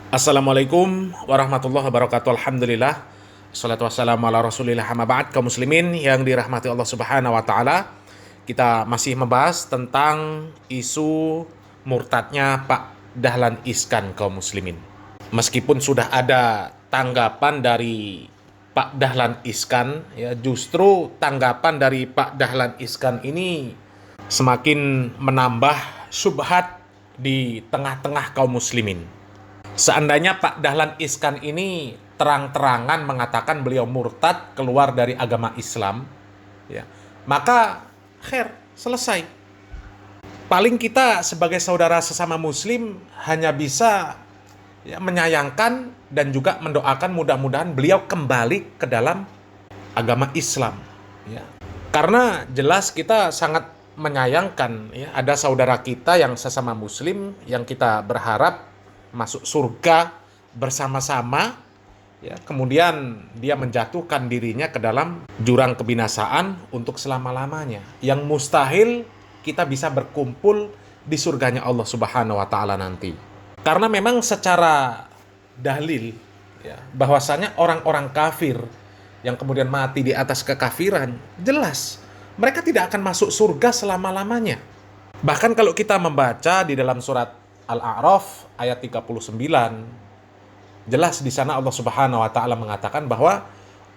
Assalamualaikum warahmatullahi wabarakatuh. Alhamdulillah. Assalatu wassalamu ala rasulillah amma ba'd. Kaum muslimin yang dirahmati Allah subhanahu wa ta'ala, kita masih membahas tentang isu murtadnya Pak Dahlan Iskan, kaum muslimin. Meskipun sudah ada tanggapan dari Pak Dahlan Iskan, ya, justru tanggapan dari Pak Dahlan Iskan ini semakin menambah syubhat di tengah-tengah kaum muslimin. Seandainya Pak Dahlan Iskan ini terang-terangan mengatakan beliau murtad keluar dari agama Islam, ya, maka selesai. Paling kita sebagai saudara sesama muslim hanya bisa, ya, menyayangkan dan juga mendoakan mudah-mudahan beliau kembali ke dalam agama Islam, ya. Karena jelas kita sangat menyayangkan, ya, ada saudara kita yang sesama muslim yang kita berharap masuk surga bersama-sama, ya, kemudian dia menjatuhkan dirinya ke dalam jurang kebinasaan untuk selama-lamanya, yang mustahil kita bisa berkumpul di surganya Allah Subhanahu wa taala nanti. Karena memang secara dalil, ya, bahwasanya orang-orang kafir yang kemudian mati di atas kekafiran, jelas mereka tidak akan masuk surga selama-lamanya. Bahkan kalau kita membaca di dalam surat Al-A'raf ayat 39, jelas di sana Allah Subhanahu wa taala mengatakan bahwa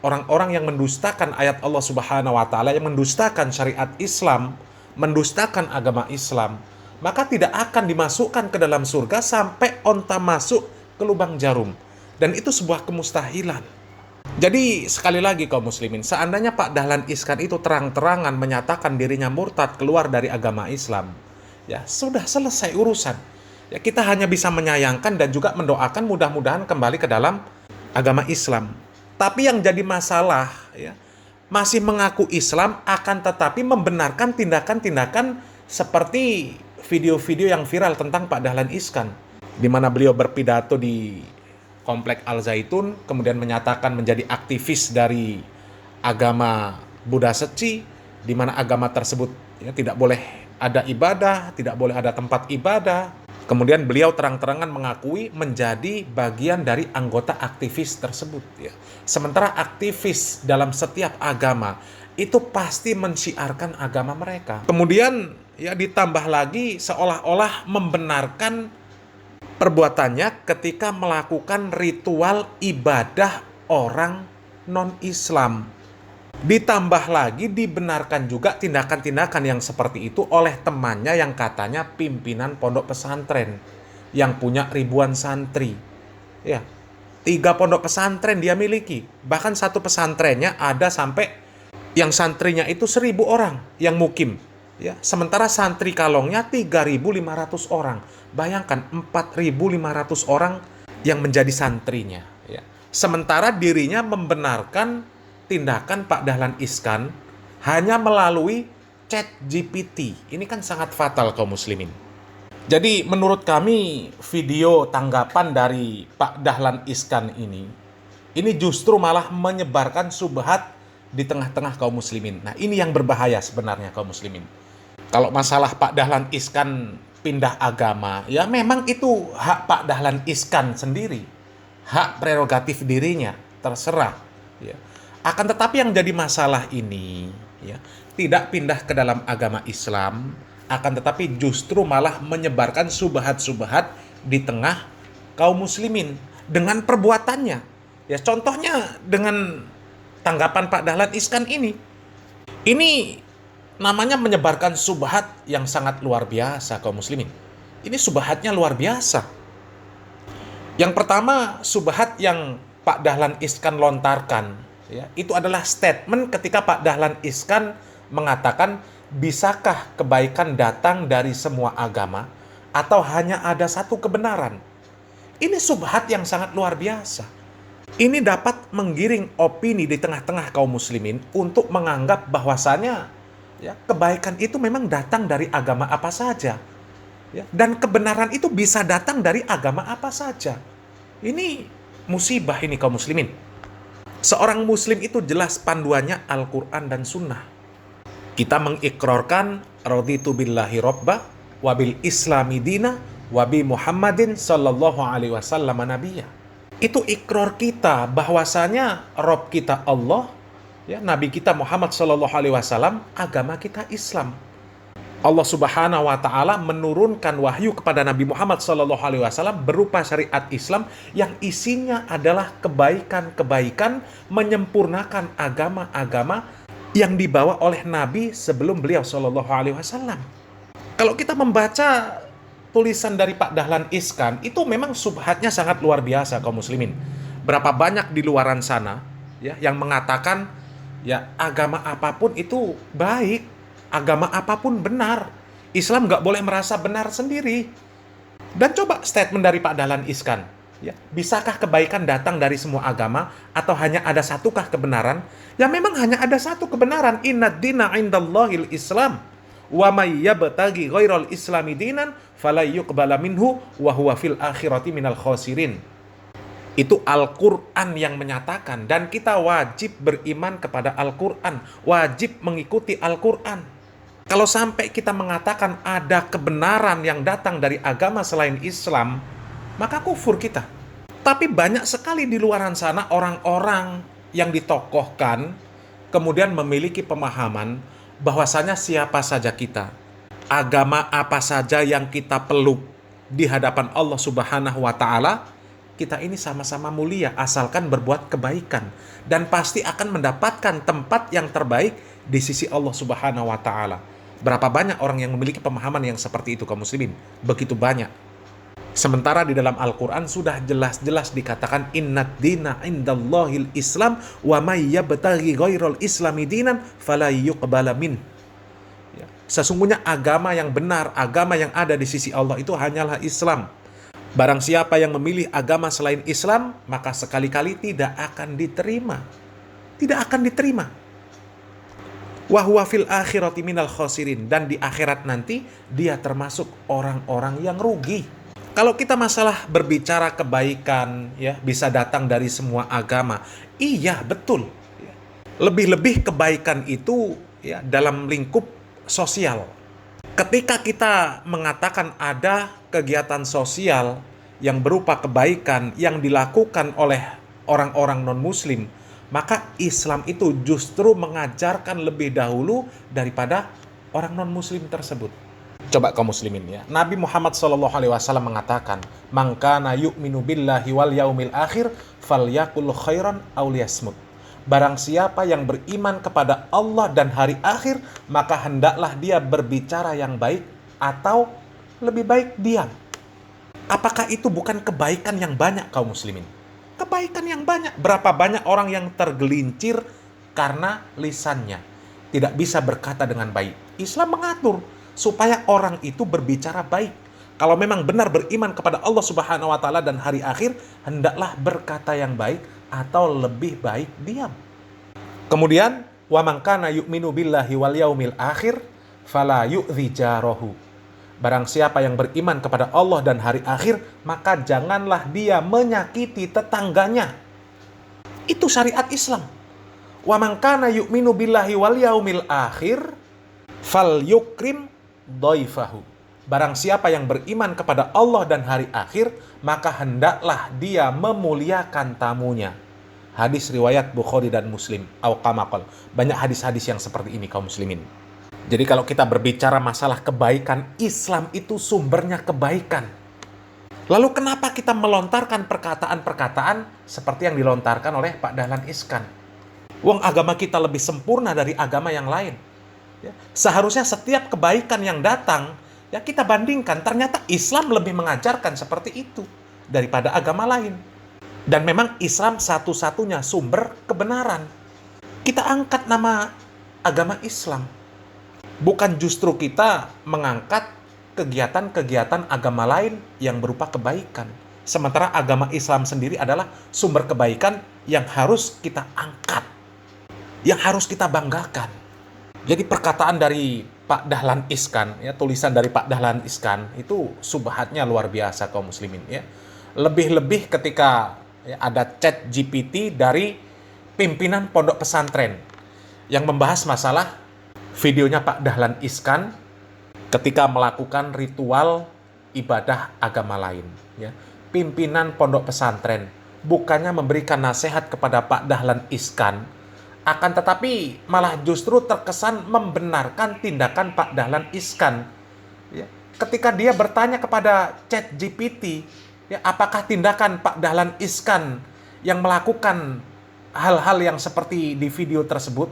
orang-orang yang mendustakan ayat Allah Subhanahu wa taala, yang mendustakan syariat Islam, mendustakan agama Islam, maka tidak akan dimasukkan ke dalam surga sampai onta masuk ke lubang jarum. Dan itu sebuah kemustahilan. Jadi sekali lagi kaum muslimin, seandainya Pak Dahlan Iskan itu terang-terangan menyatakan dirinya murtad keluar dari agama Islam, ya sudah selesai urusan. Ya, kita hanya bisa menyayangkan dan juga mendoakan mudah-mudahan kembali ke dalam agama Islam. Tapi yang jadi masalah, ya, masih mengaku Islam akan tetapi membenarkan tindakan-tindakan seperti video-video yang viral tentang Pak Dahlan Iskan, di mana beliau berpidato di Komplek Al Zaitun, kemudian menyatakan menjadi aktivis dari agama Buddha Seci, di mana agama tersebut, ya, tidak boleh ada ibadah, tidak boleh ada tempat ibadah. Kemudian beliau terang-terangan mengakui menjadi bagian dari anggota aktivis tersebut, ya. Sementara aktivis dalam setiap agama itu pasti mensyiarkan agama mereka. Kemudian, ya, ditambah lagi seolah-olah membenarkan perbuatannya ketika melakukan ritual ibadah orang non-Islam. Ditambah lagi dibenarkan juga tindakan-tindakan yang seperti itu oleh temannya yang katanya pimpinan pondok pesantren yang punya ribuan santri. Ya, 3 pondok pesantren dia miliki. Bahkan satu pesantrennya ada sampai yang santrinya itu 1.000 orang yang mukim. Ya, sementara santri kalongnya 3.500 orang. Bayangkan 4.500 orang yang menjadi santrinya. Ya. Sementara dirinya membenarkan tindakan Pak Dahlan Iskan hanya melalui chat GPT. Ini kan sangat fatal kaum muslimin. Jadi menurut kami video tanggapan dari Pak Dahlan Iskan ini justru malah menyebarkan subhat di tengah-tengah kaum muslimin. Nah, ini yang berbahaya sebenarnya kaum muslimin. Kalau masalah Pak Dahlan Iskan pindah agama, ya memang itu hak Pak Dahlan Iskan sendiri. Hak prerogatif dirinya, terserah, ya. Akan tetapi yang jadi masalah ini, ya, tidak pindah ke dalam agama Islam, akan tetapi justru malah menyebarkan subhat-subhat di tengah kaum muslimin dengan perbuatannya. Ya, contohnya dengan tanggapan Pak Dahlan Iskan ini. Ini namanya menyebarkan subhat yang sangat luar biasa kaum muslimin. Ini subhatnya luar biasa. Yang pertama, subhat yang Pak Dahlan Iskan lontarkan, ya, itu adalah statement ketika Pak Dahlan Iskan mengatakan, bisakah kebaikan datang dari semua agama atau hanya ada satu kebenaran? Ini subhat yang sangat luar biasa. Ini dapat menggiring opini di tengah-tengah kaum muslimin untuk menganggap bahwasannya, ya, kebaikan itu memang datang dari agama apa saja, ya, dan kebenaran itu bisa datang dari agama apa saja. Ini musibah ini kaum muslimin. Seorang muslim itu jelas panduannya Al-Quran dan Sunnah. Kita mengikrarkan raditu billahi robba wabil islami dina wa bi Muhammadin sallallahu alaihi wasallam nabiyya. Itu ikrar kita bahwasanya Rob kita Allah, ya, Nabi kita Muhammad sallallahu alaihi wasallam, agama kita Islam. Allah Subhanahu wa taala menurunkan wahyu kepada Nabi Muhammad sallallahu alaihi wasallam berupa syariat Islam yang isinya adalah kebaikan-kebaikan, menyempurnakan agama-agama yang dibawa oleh Nabi sebelum beliau sallallahu alaihi wasallam. Kalau kita membaca tulisan dari Pak Dahlan Iskan, itu memang subhatnya sangat luar biasa kaum muslimin. Berapa banyak di luaran sana, ya, yang mengatakan ya agama apapun itu baik, agama apapun benar, Islam nggak boleh merasa benar sendiri. Dan coba statement dari Pak Dahlan Iskan, ya, bisakah kebaikan datang dari semua agama atau hanya ada satukah kebenaran? Ya memang hanya ada satu kebenaran, innad dina indallahil Islam wa may yabtaghi ghairal islami dinan fala yuqbala minhu wa huwa fil akhirati minal khasirin. Itu Al-Quran yang menyatakan, dan kita wajib beriman kepada Al-Quran, wajib mengikuti Al-Quran. Kalau sampai kita mengatakan ada kebenaran yang datang dari agama selain Islam, maka kufur kita. Tapi banyak sekali di luaran sana orang-orang yang ditokohkan kemudian memiliki pemahaman bahwasanya siapa saja kita, agama apa saja yang kita peluk di hadapan Allah Subhanahu wa taala, kita ini sama-sama mulia asalkan berbuat kebaikan dan pasti akan mendapatkan tempat yang terbaik di sisi Allah Subhanahu wa taala. Berapa banyak orang yang memiliki pemahaman yang seperti itu kaum muslimin? Begitu banyak. Sementara di dalam Al-Quran sudah jelas-jelas dikatakan innad dina indallahil Islam wa may yabtaghi ghairal islami dinan fala yuqbala min. Ya. Sesungguhnya agama yang benar, agama yang ada di sisi Allah itu hanyalah Islam. Barang siapa yang memilih agama selain Islam, maka sekali-kali tidak akan diterima. Tidak akan diterima. Wa huwa fil akhirati minal khasirin, dan di akhirat nanti dia termasuk orang-orang yang rugi. Kalau kita masalah berbicara kebaikan, ya, bisa datang dari semua agama. Iya, betul. Lebih-lebih kebaikan itu, ya, dalam lingkup sosial. Ketika kita mengatakan ada kegiatan sosial yang berupa kebaikan yang dilakukan oleh orang-orang non-muslim, maka Islam itu justru mengajarkan lebih dahulu daripada orang non-muslim tersebut. Coba kaum muslimin, ya. Nabi Muhammad SAW mengatakan, "Man kana yu'minu billahi wal yaumil akhir falyakul khairan aw liyasmut." Barang siapa yang beriman kepada Allah dan hari akhir, maka hendaklah dia berbicara yang baik atau lebih baik diam. Apakah itu bukan kebaikan yang banyak kaum muslimin? Kebaikan yang banyak. Berapa banyak orang yang tergelincir karena lisannya tidak bisa berkata dengan baik. Islam mengatur supaya orang itu berbicara baik. Kalau memang benar beriman kepada Allah Subhanahu wa taala dan hari akhir, hendaklah berkata yang baik atau lebih baik diam. Kemudian, wa man kana yu'minu billahi wal yaumil akhir fala yu'dzi jarahu. Barang siapa yang beriman kepada Allah dan hari akhir, maka janganlah dia menyakiti tetangganya. Itu syariat Islam. Wa man kana yu'minu billahi wal yaumil akhir fal yukrim dhaifahu. Barang siapa yang beriman kepada Allah dan hari akhir, maka hendaklah dia memuliakan tamunya. Hadis riwayat Bukhari dan Muslim. Au kama qala. Banyak hadis-hadis yang seperti ini kaum muslimin. Jadi kalau kita berbicara masalah kebaikan, Islam itu sumbernya kebaikan. Lalu kenapa kita melontarkan perkataan-perkataan seperti yang dilontarkan oleh Pak Dahlan Iskan? Wong agama kita lebih sempurna dari agama yang lain. Ya, seharusnya setiap kebaikan yang datang, ya, kita bandingkan, ternyata Islam lebih mengajarkan seperti itu daripada agama lain. Dan memang Islam satu-satunya sumber kebenaran. Kita angkat nama agama Islam. Bukan justru kita mengangkat kegiatan-kegiatan agama lain yang berupa kebaikan. Sementara agama Islam sendiri adalah sumber kebaikan yang harus kita angkat, yang harus kita banggakan. Jadi perkataan dari Pak Dahlan Iskan, ya, tulisan dari Pak Dahlan Iskan itu subhatnya luar biasa kaum muslimin, ya. Lebih-lebih ketika, ya, ada chat GPT dari pimpinan pondok pesantren yang membahas masalah videonya Pak Dahlan Iskan ketika melakukan ritual ibadah agama lain. Ya. Pimpinan pondok pesantren bukannya memberikan nasihat kepada Pak Dahlan Iskan, akan tetapi malah justru terkesan membenarkan tindakan Pak Dahlan Iskan. Ya. Ketika dia bertanya kepada ChatGPT, ya, apakah tindakan Pak Dahlan Iskan yang melakukan hal-hal yang seperti di video tersebut,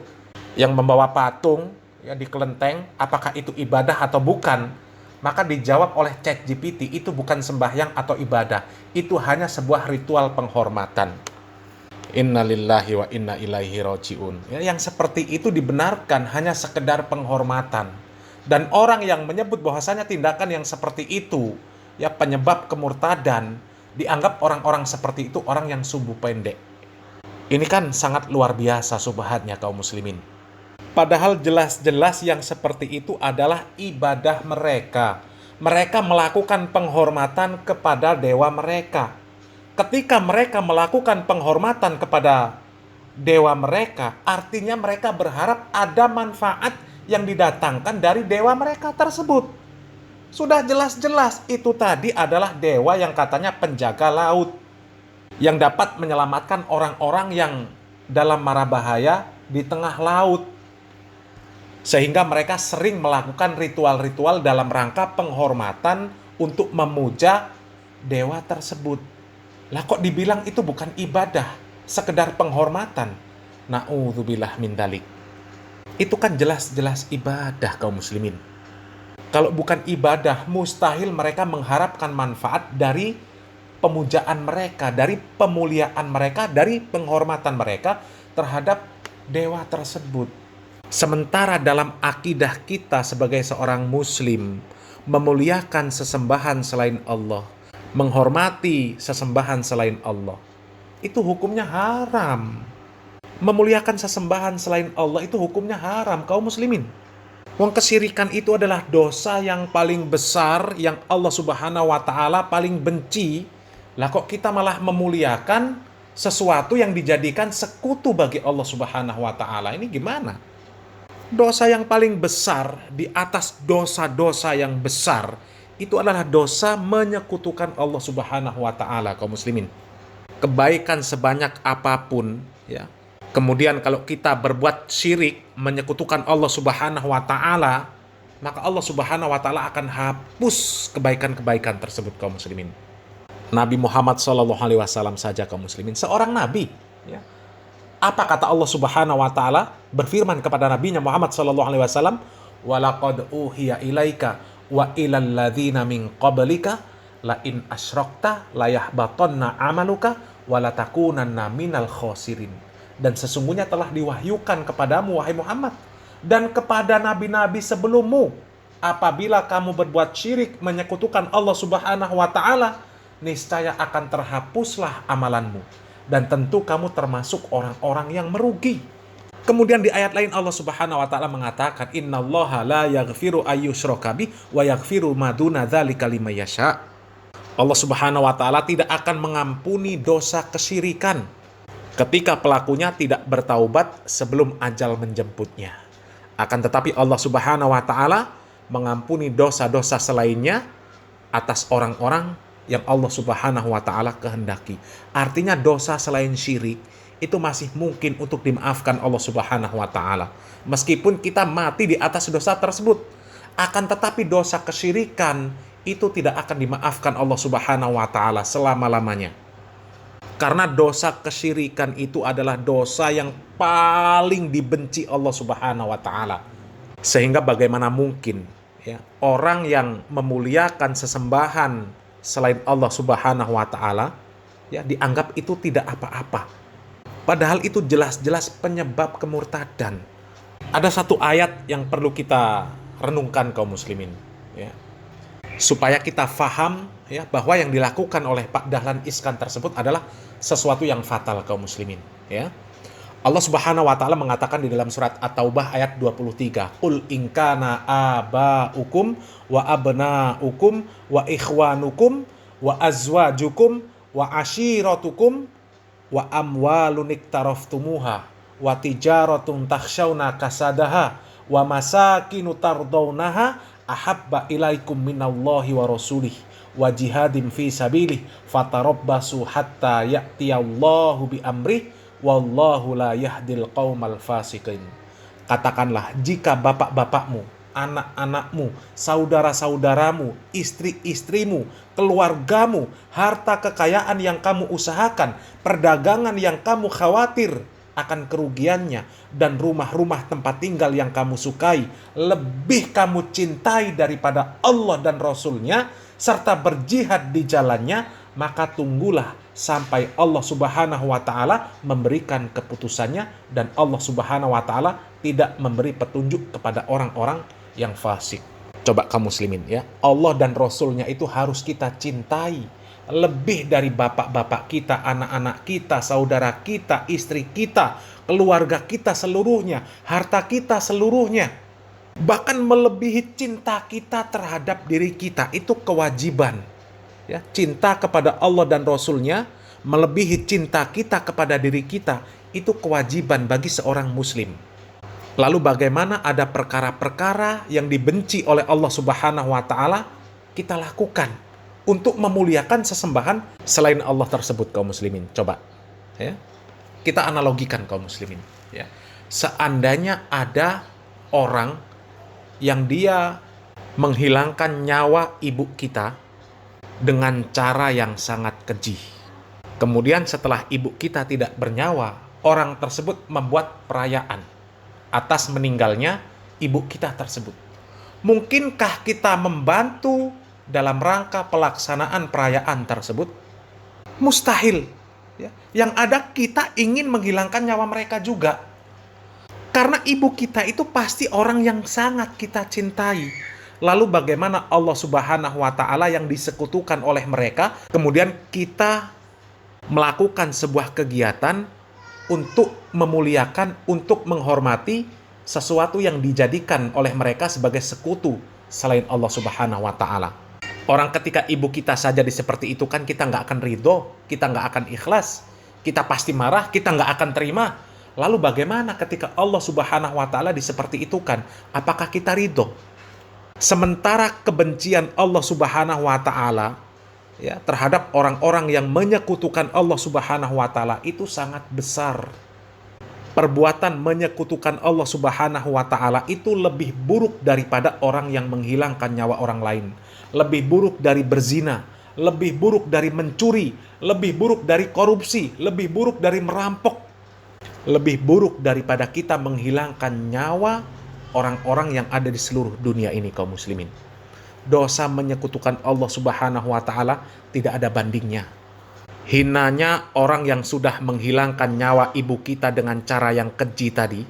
yang membawa patung ya di kelenteng, apakah itu ibadah atau bukan? Maka dijawab oleh ChatGPT, itu bukan sembahyang atau ibadah, itu hanya sebuah ritual penghormatan. Innalillahi wa inna ilaihi raji'un. Ya, yang seperti itu dibenarkan hanya sekedar penghormatan. Dan orang yang menyebut bahwasanya tindakan yang seperti itu ya penyebab kemurtadan, dianggap orang-orang seperti itu orang yang sumbu pendek. Ini kan sangat luar biasa subhatnya kaum muslimin. Padahal jelas-jelas yang seperti itu adalah ibadah mereka. Mereka melakukan penghormatan kepada dewa mereka. Ketika mereka melakukan penghormatan kepada dewa mereka, artinya mereka berharap ada manfaat yang didatangkan dari dewa mereka tersebut. Sudah jelas-jelas itu tadi adalah dewa yang katanya penjaga laut, yang dapat menyelamatkan orang-orang yang dalam mara bahaya di tengah laut. Sehingga mereka sering melakukan ritual-ritual dalam rangka penghormatan untuk memuja dewa tersebut. Lah kok dibilang itu bukan ibadah, sekedar penghormatan? Na'udzubillah min dzalik. Itu kan jelas-jelas ibadah kaum muslimin. Kalau bukan ibadah, mustahil mereka mengharapkan manfaat dari pemujaan mereka, dari pemuliaan mereka, dari penghormatan mereka terhadap dewa tersebut. Sementara dalam akidah kita sebagai seorang muslim, memuliakan sesembahan selain Allah, menghormati sesembahan selain Allah, itu hukumnya haram. Memuliakan sesembahan selain Allah itu hukumnya haram, kaum muslimin. Wong kesyirikan itu adalah dosa yang paling besar yang Allah Subhanahu wa taala paling benci. Lah kok kita malah memuliakan sesuatu yang dijadikan sekutu bagi Allah Subhanahu wa taala? Ini gimana? Dosa yang paling besar di atas dosa-dosa yang besar itu adalah dosa menyekutukan Allah Subhanahu wa taala, kaum muslimin. Kebaikan sebanyak apapun ya, kemudian kalau kita berbuat syirik, menyekutukan Allah Subhanahu wa taala, maka Allah Subhanahu wa taala akan hapus kebaikan-kebaikan tersebut, kaum muslimin. Nabi Muhammad SAW saja, kaum muslimin, seorang nabi ya. Apa kata Allah Subhanahu wa taala berfirman kepada nabinya Muhammad SAW, "Walaqad uhiya ilaika wa ilal ladzina min qablika la in asyrakta la yahbatanna amaluka wa la takunanna minal khosirin." Dan sesungguhnya telah diwahyukan kepadamu wahai Muhammad dan kepada nabi-nabi sebelummu, apabila kamu berbuat syirik menyekutukan Allah Subhanahu wa taala, niscaya akan terhapuslah amalanmu dan tentu kamu termasuk orang-orang yang merugi. Kemudian di ayat lain Allah Subhanahu wa taala mengatakan, "Innallaha la yaghfiru ayyushraka bih wa yaghfiru ma duna dzalika liman yasha." Allah Subhanahu wa taala tidak akan mengampuni dosa kesyirikan ketika pelakunya tidak bertaubat sebelum ajal menjemputnya. Akan tetapi Allah Subhanahu wa taala mengampuni dosa-dosa selainnya atas orang-orang yang Allah Subhanahu wa taala kehendaki. Artinya dosa selain syirik itu masih mungkin untuk dimaafkan Allah Subhanahu wa taala. Meskipun kita mati di atas dosa tersebut, akan tetapi dosa kesyirikan itu tidak akan dimaafkan Allah Subhanahu wa taala selama-lamanya. Karena dosa kesyirikan itu adalah dosa yang paling dibenci Allah Subhanahu wa taala. Sehingga bagaimana mungkin ya, orang yang memuliakan sesembahan selain Allah Subhanahu wa taala ya dianggap itu tidak apa-apa. Padahal itu jelas-jelas penyebab kemurtadan. Ada satu ayat yang perlu kita renungkan kaum muslimin ya, supaya kita faham ya bahwa yang dilakukan oleh Pak Dahlan Iskan tersebut adalah sesuatu yang fatal kaum muslimin ya. Allah Subhanahu wa taala mengatakan di dalam surat At-Taubah ayat 23, "Qul in kana aba'ukum wa abna'ukum wa ikhwanukum wa azwajukum wa ashiratukum wa amwalun iktaraftumuha wa tijaratun takhshawna kasadaha wa masakinu tardawnaha ahabba ilaikum minallahi wa rasulih wa jihadim fi sabilih fatarabbasu hatta ya'tiyallahu bi amrih wallahu la yahdil qaumal fasiqin. Katakanlah, jika bapak-bapakmu, anak-anakmu, saudara-saudaramu, istri-istrimu, keluargamu, harta kekayaan yang kamu usahakan, perdagangan yang kamu khawatir akan kerugiannya, dan rumah-rumah tempat tinggal yang kamu sukai lebih kamu cintai daripada Allah dan Rasul-Nya, serta berjihad di jalannya, maka tunggulah sampai Allah Subhanahu wa Ta'ala memberikan keputusannya, dan Allah Subhanahu wa Ta'ala tidak memberi petunjuk kepada orang-orang yang fasik. Coba kaum muslimin ya, Allah dan Rasul-Nya itu harus kita cintai lebih dari bapak-bapak kita, anak-anak kita, saudara kita, istri kita, keluarga kita seluruhnya, harta kita seluruhnya. Bahkan melebihi cinta kita terhadap diri kita, itu kewajiban. Ya, cinta kepada Allah dan Rasul-Nya melebihi cinta kita kepada diri kita, itu kewajiban bagi seorang muslim. Lalu bagaimana ada perkara-perkara yang dibenci oleh Allah Subhanahu wa Ta'ala kita lakukan untuk memuliakan sesembahan selain Allah tersebut, kaum muslimin? Coba ya, kita analogikan kaum muslimin ya. Seandainya ada orang yang dia menghilangkan nyawa ibu kita dengan cara yang sangat keji. Kemudian setelah ibu kita tidak bernyawa, orang tersebut membuat perayaan atas meninggalnya ibu kita tersebut. Mungkinkah kita membantu dalam rangka pelaksanaan perayaan tersebut? Mustahil. Ya. Yang ada kita ingin menghilangkan nyawa mereka juga. Karena ibu kita itu pasti orang yang sangat kita cintai. Lalu bagaimana Allah Subhanahu wa Ta'ala yang disekutukan oleh mereka, kemudian kita melakukan sebuah kegiatan untuk memuliakan, untuk menghormati sesuatu yang dijadikan oleh mereka sebagai sekutu selain Allah Subhanahu wa Ta'ala. Orang ketika ibu kita saja seperti itu kan kita nggak akan ridho, kita nggak akan ikhlas, kita pasti marah, kita nggak akan terima. Lalu bagaimana ketika Allah Subhanahu wa Ta'ala seperti itu kan? Apakah kita ridho? Sementara kebencian Allah Subhanahu wa Ta'ala ya, terhadap orang-orang yang menyekutukan Allah Subhanahu wa Ta'ala itu sangat besar. Perbuatan menyekutukan Allah Subhanahu wa Ta'ala itu lebih buruk daripada orang yang menghilangkan nyawa orang lain. Lebih buruk dari berzina, lebih buruk dari mencuri, lebih buruk dari korupsi, lebih buruk dari merampok, lebih buruk daripada kita menghilangkan nyawa orang-orang yang ada di seluruh dunia ini, kaum muslimin. Dosa menyekutukan Allah Subhanahu wa Ta'ala tidak ada bandingnya. Hinanya orang yang sudah menghilangkan nyawa ibu kita dengan cara yang keji tadi,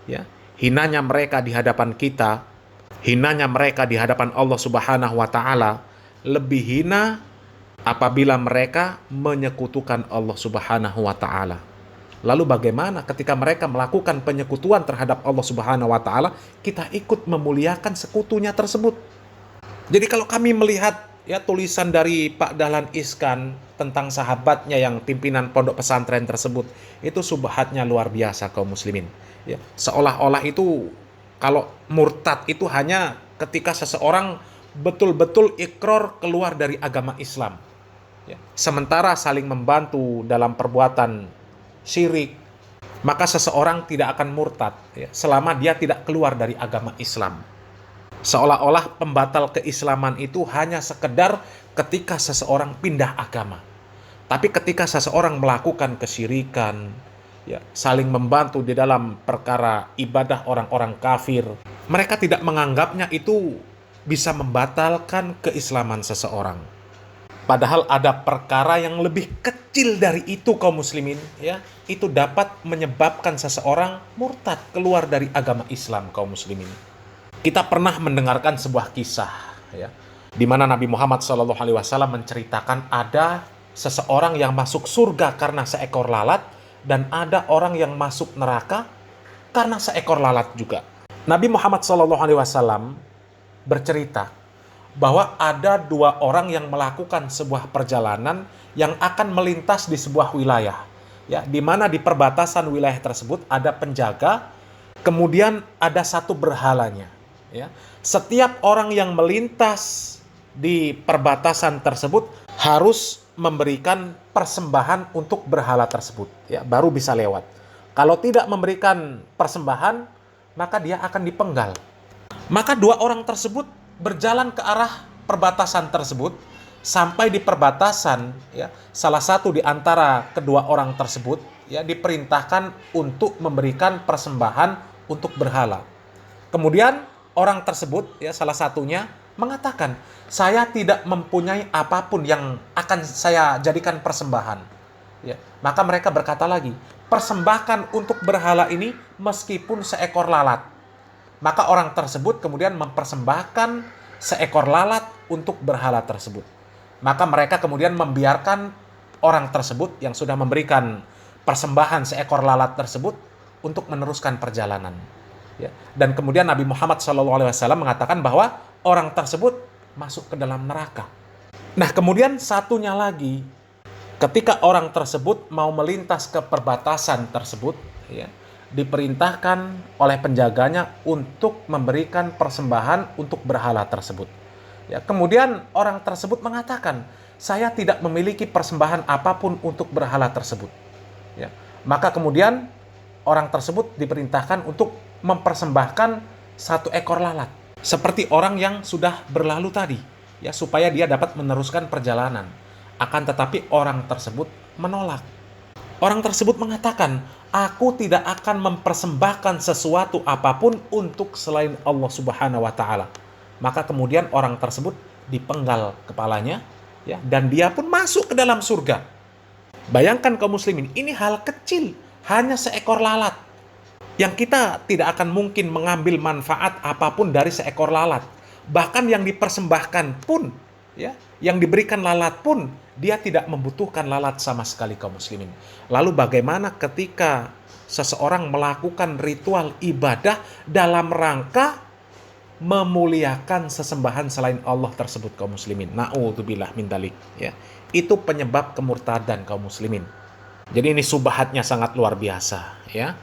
ya, hinanya mereka di hadapan kita, hinanya mereka di hadapan Allah Subhanahu wa Ta'ala lebih hina apabila mereka menyekutukan Allah Subhanahu wa Ta'ala. Lalu bagaimana ketika mereka melakukan penyekutuan terhadap Allah Subhanahu wa Ta'ala, kita ikut memuliakan sekutunya tersebut? Jadi kalau kami melihat ya tulisan dari Pak Dahlan Iskan tentang sahabatnya yang pimpinan pondok pesantren tersebut, itu subhatnya luar biasa, kaum muslimin. Ya, seolah-olah itu kalau murtad itu hanya ketika seseorang betul-betul ikrar keluar dari agama Islam. Ya, sementara saling membantu dalam perbuatan syirik, maka seseorang tidak akan murtad ya, selama dia tidak keluar dari agama Islam. Seolah-olah pembatal keislaman itu hanya sekedar ketika seseorang pindah agama. Tapi ketika seseorang melakukan kesyirikan, ya, saling membantu di dalam perkara ibadah orang-orang kafir, mereka tidak menganggapnya itu bisa membatalkan keislaman seseorang. Padahal ada perkara yang lebih kecil dari itu, kaum muslimin, ya, itu dapat menyebabkan seseorang murtad keluar dari agama Islam, kaum muslimin. Kita pernah mendengarkan sebuah kisah ya, di mana Nabi Muhammad SAW menceritakan ada seseorang yang masuk surga karena seekor lalat, dan ada orang yang masuk neraka karena seekor lalat juga. Nabi Muhammad SAW bercerita bahwa ada dua orang yang melakukan sebuah perjalanan yang akan melintas di sebuah wilayah, ya, di mana di perbatasan wilayah tersebut ada penjaga, kemudian ada satu berhalanya. Ya. Setiap orang yang melintas di perbatasan tersebut harus memberikan persembahan untuk berhala tersebut, ya, baru bisa lewat. Kalau tidak memberikan persembahan, maka dia akan dipenggal. Maka dua orang tersebut berjalan ke arah perbatasan tersebut. Sampai di perbatasan, ya, salah satu di antara kedua orang tersebut, ya, diperintahkan untuk memberikan persembahan untuk berhala. Kemudian orang tersebut, ya, salah satunya mengatakan, saya tidak mempunyai apapun yang akan saya jadikan persembahan. Ya, maka mereka berkata lagi, persembahkan untuk berhala ini meskipun seekor lalat. Maka orang tersebut kemudian mempersembahkan seekor lalat untuk berhala tersebut. Maka mereka kemudian membiarkan orang tersebut yang sudah memberikan persembahan seekor lalat tersebut untuk meneruskan perjalanan. Ya. Dan kemudian Nabi Muhammad SAW mengatakan bahwa orang tersebut masuk ke dalam neraka. Nah, kemudian satunya lagi, ketika orang tersebut mau melintas ke perbatasan tersebut, ya, diperintahkan oleh penjaganya untuk memberikan persembahan untuk berhala tersebut. Ya, kemudian orang tersebut mengatakan, saya tidak memiliki persembahan apapun untuk berhala tersebut. Ya, maka kemudian orang tersebut diperintahkan untuk mempersembahkan satu ekor lalat, seperti orang yang sudah berlalu tadi, ya, supaya dia dapat meneruskan perjalanan. Akan tetapi orang tersebut menolak. Orang tersebut mengatakan, aku tidak akan mempersembahkan sesuatu apapun untuk selain Allah Subhanahu wa Ta'ala. Maka kemudian orang tersebut dipenggal kepalanya, ya, dan dia pun masuk ke dalam surga. Bayangkan kaum muslimin, ini hal kecil, hanya seekor lalat, yang kita tidak akan mungkin mengambil manfaat apapun dari seekor lalat. Bahkan yang dipersembahkan pun, ya, yang diberikan lalat pun, dia tidak membutuhkan lalat sama sekali kaum muslimin. Lalu bagaimana ketika seseorang melakukan ritual ibadah dalam rangka memuliakan sesembahan selain Allah tersebut kaum muslimin? Na'udzubillah min dzalik, ya. Itu penyebab kemurtadan kaum muslimin. Jadi ini subhatnya sangat luar biasa, ya.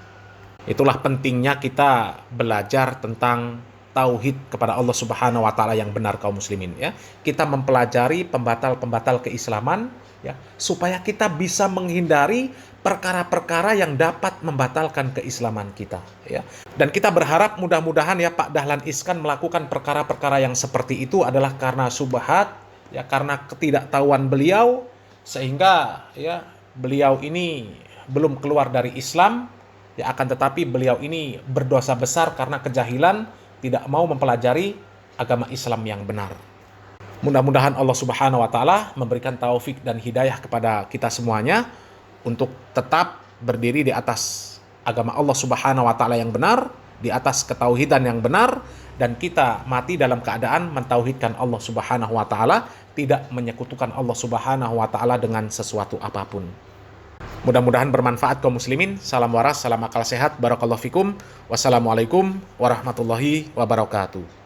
Itulah pentingnya kita belajar tentang tauhid kepada Allah Subhanahu wa Ta'ala yang benar kaum muslimin, ya. Kita mempelajari pembatal-pembatal keislaman, ya, supaya kita bisa menghindari perkara-perkara yang dapat membatalkan keislaman kita, ya. Dan kita berharap mudah-mudahan, ya, Pak Dahlan Iskan melakukan perkara-perkara yang seperti itu adalah karena subhat, ya, karena ketidaktahuan beliau, sehingga, ya, beliau ini belum keluar dari Islam. Ya, akan tetapi beliau ini berdosa besar karena kejahilan, tidak mau mempelajari agama Islam yang benar. Mudah-mudahan Allah Subhanahu wa Ta'ala memberikan taufik dan hidayah kepada kita semuanya untuk tetap berdiri di atas agama Allah Subhanahu wa Ta'ala yang benar, di atas ketauhidan yang benar, dan kita mati dalam keadaan mentauhidkan Allah Subhanahu wa Ta'ala, tidak menyekutukan Allah Subhanahu wa Ta'ala dengan sesuatu apapun. Mudah-mudahan bermanfaat kaum muslimin. Salam waras, salam akal sehat. Barakallahu fikum. Wassalamualaikum warahmatullahi wabarakatuh.